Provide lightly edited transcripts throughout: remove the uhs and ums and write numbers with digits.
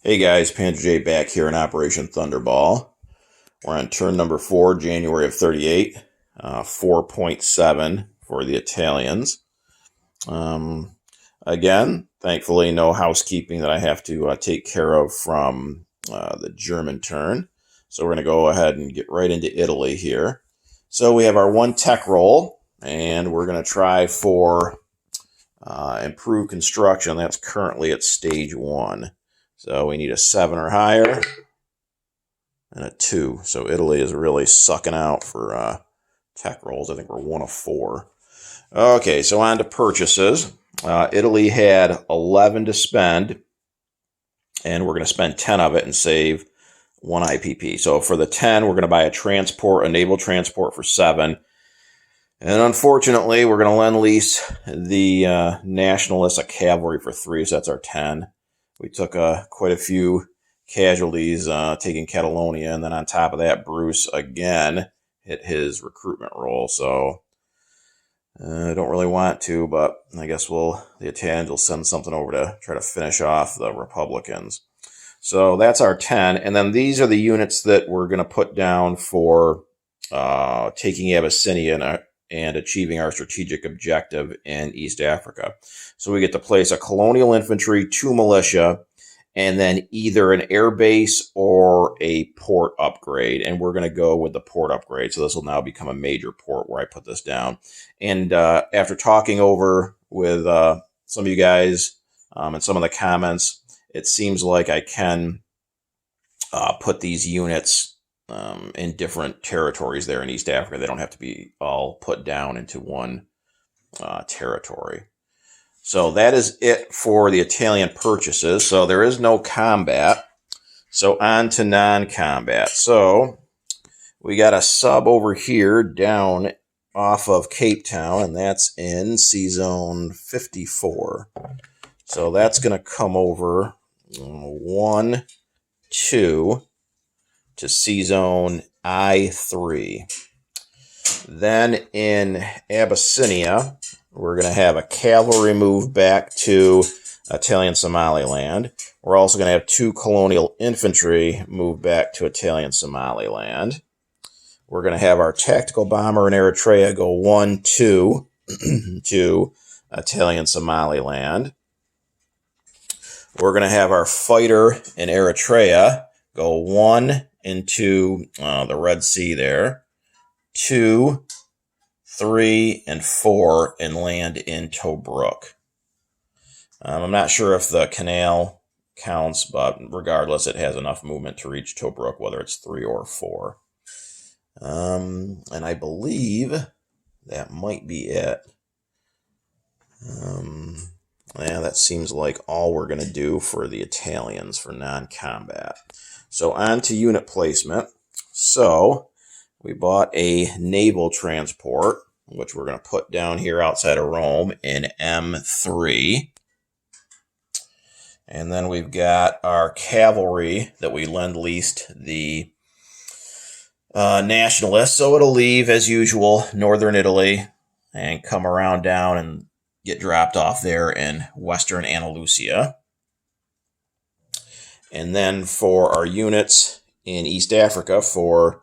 Hey guys, Panzer J back here in Operation Thunderball. We're on turn number 4, January of 38, 4.7 for the Italians. Again, thankfully no housekeeping that I have to take care of from the German turn. So we're going to go ahead and get right into Italy here. So we have our one tech roll, and we're going to try for improved construction. That's currently at stage 1. So we need a 7 or higher and a 2. So Italy is really sucking out for tech rolls. I think we're 1 of 4. Okay, so on to purchases. Italy had 11 to spend, and we're going to spend 10 of it and save 1 IPP. So for the 10, we're going to buy a naval transport for 7. And unfortunately, we're going to lend-lease the Nationalists a cavalry for 3, so that's our 10. We took quite a few casualties taking Catalonia, and then on top of that, Bruce again hit his recruitment roll. So I don't really want to, but I guess the Italians will send something over to try to finish off the Republicans. So that's our 10, and then these are the units that we're going to put down for taking Abyssinia and achieving our strategic objective in East Africa. So we get to place a colonial infantry, 2 militia, and then either an air base or a port upgrade. And we're going to go with the port upgrade. So this will now become a major port where I put this down. And after talking over with some of you guys and some of the comments, it seems like I can put these units in different territories there in East Africa. They don't have to be all put down into one territory. So that is it for the Italian purchases. So there is no combat. So on to non-combat. So we got a sub over here down off of Cape Town, and that's in C-Zone 54. So that's going to come over 1, 2 to C-Zone I3. Then in Abyssinia, we're going to have a cavalry move back to Italian Somaliland. We're also going to have 2 colonial infantry move back to Italian Somaliland. We're going to have our tactical bomber in Eritrea go 1, 2 to Italian Somaliland. We're going to have our fighter in Eritrea go 1 into the Red Sea there, 2, 3, and 4, and land in Tobruk. I'm not sure if the canal counts, but regardless, it has enough movement to reach Tobruk, whether it's 3 or 4. And I believe that might be it. Yeah, that seems like all we're going to do for the Italians for non-combat. So on to unit placement. So we bought a naval transport, which we're going to put down here outside of Rome in M3. And then we've got our cavalry that we lend-leased the Nationalists. So it'll leave, as usual, northern Italy and come around down and get dropped off there in western Andalusia. And then for our units in East Africa, for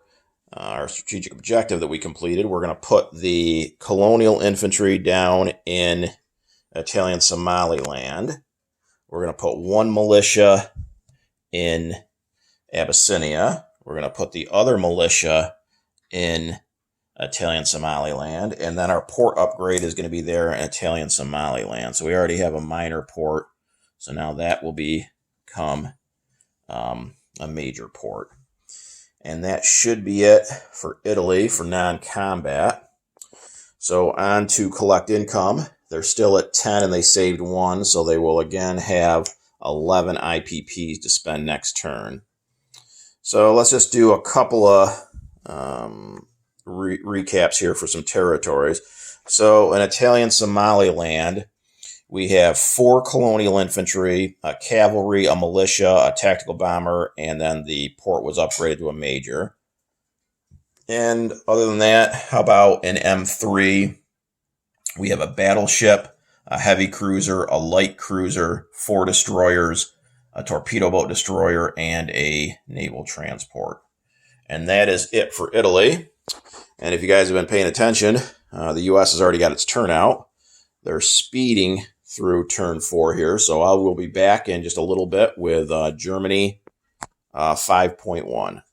our strategic objective that we completed, we're going to put the colonial infantry down in Italian Somaliland. We're going to put 1 militia in Abyssinia. We're going to put the other militia in Italian Somaliland. And then our port upgrade is going to be there in Italian Somaliland. So we already have a minor port. So now that will become a major port. And that should be it for Italy for non-combat. So on to collect income. They're still at 10 and they saved 1, so they will again have 11 IPPs to spend next turn. So let's just do a couple of recaps here for some territories. So in Italian Somaliland, we have 4 colonial infantry, a cavalry, a militia, a tactical bomber, and then the port was upgraded to a major. And other than that, how about in M3, we have a battleship, a heavy cruiser, a light cruiser, 4 destroyers, a torpedo boat destroyer, and a naval transport. And that is it for Italy. And if you guys have been paying attention, the U.S. has already got its turn out. They're speeding through turn 4 here. So I will be back in just a little bit with Germany 5.1.